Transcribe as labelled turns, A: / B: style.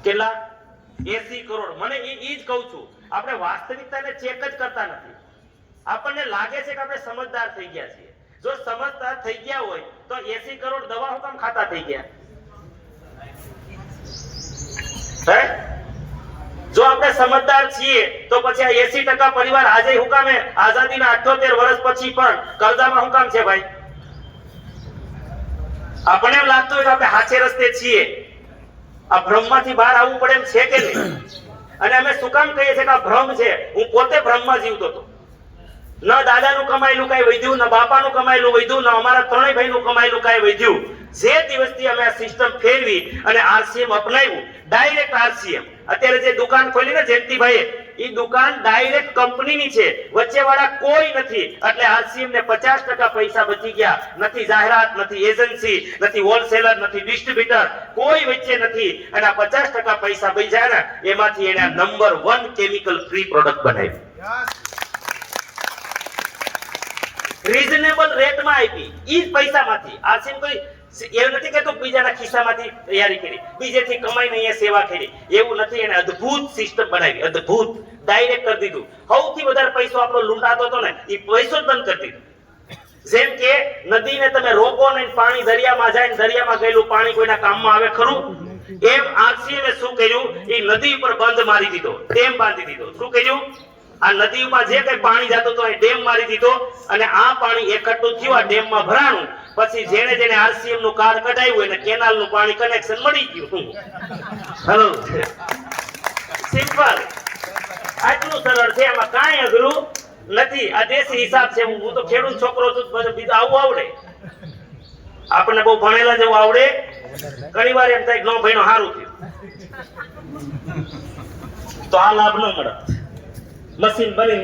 A: કેટલા 80 કરોડ. મને એ જ કહું છું, આપણે વાસ્તવિકતાને ચેક જ કરતા નથી. આપણને લાગે છે કે આપણે સમજદાર થઈ ગયા છીએ. જો સમજદાર થઈ ગયા હોય તો 80 કરોડ દવા હું કામ ખાતા થઈ ગયા? જો આપણે સમજદાર છીએ તો પછી આ 80% પરિવાર આજે હું કામ આઝાદીના 78 વર્ષ પછી પણ કરજામાં હું કામ છે ભાઈ? આપણે એમ લાગતું હોય કે આપણે સાચે રસ્તે છીએ. આ ભ્રમમાંથી બહાર આવવું પડે એમ છે કે નહીં? અને અમે શું કામ કહીએ છીએ કે આ ભ્રમ છે? હું પોતે ભ્રમમાં જીવતો હતો. ન દાદાનું કમાયેલું કઈ વધ્યું, ન બાપાનું કમાયેલું વધ્યું, ન અમારા ત્રણેય ભાઈનું કમાયેલું કઈ વધ્યું. જે દિવસથી અમે આ સિસ્ટમ ફેરવી અને આરસીએમ અપનાવ્યું, ડાયરેક્ટ આરસીએમ. અત્યારે જે દુકાન ખોલી ને જયંતિભાઈએ, એ દુકાન ડાયરેક્ટ કંપનીની છે, વચ્ચેવાળા કોઈ નથી. એટલે આરસીએમ ને 50% પૈસા બચી ગયા. નથી જાહેરાત, નથી એજન્સી, નથી હોલસેલર, નથી ડિસ્ટ્રીબ્યુટર, કોઈ વચ્ચે નથી. અને આ 50% પૈસા બચ્યા ને એમાંથી એને નંબર 1 કેમિકલ ફ્રી પ્રોડક્ટ બનાવી. રીઝનેબલ રેટમાં આપી. ઈ જ પૈસામાંથી આરસીએમ કોઈ એવું નથી કે તું બીજાના ખિસ્સામાંથી તૈયારી કરી, બીજેથી કમાઈને અહીંયા સેવા કરી. એવું નથી. એને અદ્ભુત સિસ્ટમ બનાવી, અદ્ભુત. ડાયરેક્ટ કરી દીધું. સૌથી વધારે પૈસો આપણો લૂંટાતો હતો ને, એ પૈસો જ બંધ કરી દીધો. જેમ કે નદીને તમે રોકો ને પાણી દરિયામાં જાય, દરિયામાં ગયેલું પાણી કોઈના કામમાં આવે ખરું? એમ આરસીએમે શું કર્યું? એ નદી ઉપર બંધ મારી દીધો, ડેમ બાંધી દીધો. શું કર્યું? આ નદીમાં જે કઈ પાણી જતું હતું એ ડેમ મારી દીધો અને આ પાણી એકઠું થયું, આ ડેમમાં ભરાણું. પછી જેને જેને આરસીએમ નું કાર્ડ કઢાવ્યું એને કેનાલ નું પાણી કનેક્શન મળી ગયું. Hello, simple. આટલું સરળ છે, એમાં કાંઈ અઘરું નથી. આ દેશી હિસાબ છે. હું તો ખેડૂત છોકરો છું, બીજું આવું આવડે? આપણને બહુ ભણેલા જેવું આવડે? ઘણી વાર એમ થાય ન ભાઈનો સારું થયું તો આ લાભ ન મળે. મશીન બની